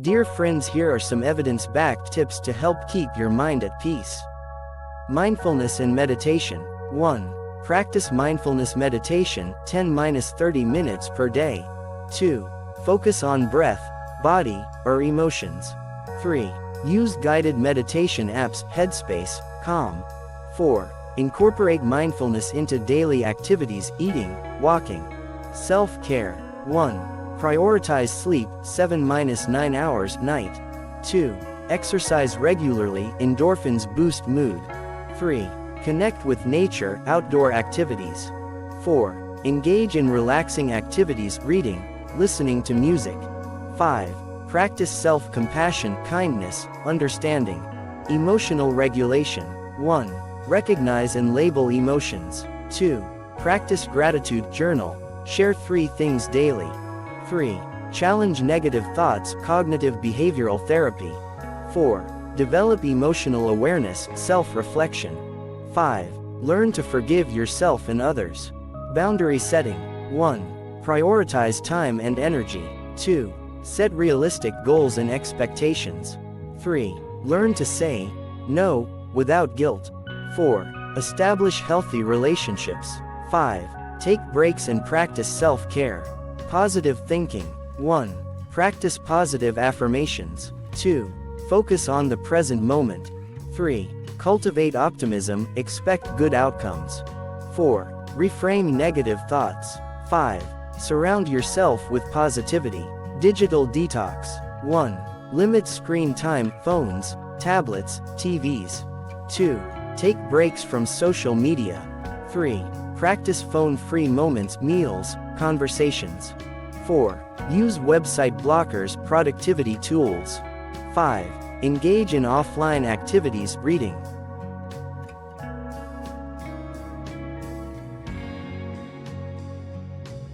Dear friends, here are some evidence-backed tips to help keep your mind at peace. Mindfulness and meditation. 1. Practice mindfulness meditation 10-30 minutes per day. 2. Focus on breath, body, or emotions. 3. Use guided meditation apps Headspace, Calm. 4. Incorporate mindfulness into daily activities eating, walking. Self-care. 1. Prioritize sleep 7-9 hours night. 2. Exercise regularly, endorphins boost mood. 3. Connect with nature, outdoor activities. 4. Engage in relaxing activities, reading, listening to music. 5. Practice self-compassion, kindness, understanding. Emotional regulation. 1. Recognize and label emotions. 2. Practice gratitude journal. Share 3 things daily. 3. Challenge negative thoughts, cognitive behavioral therapy. 4. Develop emotional awareness, self-reflection. 5. Learn to forgive yourself and others. Boundary setting. 1. Prioritize time and energy. 2. Set realistic goals and expectations. 3. Learn to say no without guilt. 4. Establish healthy relationships. 5. Take breaks and practice self-care. Positive thinking. 1. Practice positive affirmations. 2. Focus on the present moment. 3. Cultivate optimism, expect good outcomes. 4. Reframe negative thoughts. 5. Surround yourself with positivity. Digital detox. 1. Limit screen time, phones, tablets, TVs. 2. Take breaks from social media. 3. Practice phone-free moments, meals, conversations. 4. Use website blockers, productivity tools. 5. Engage in offline activities, reading,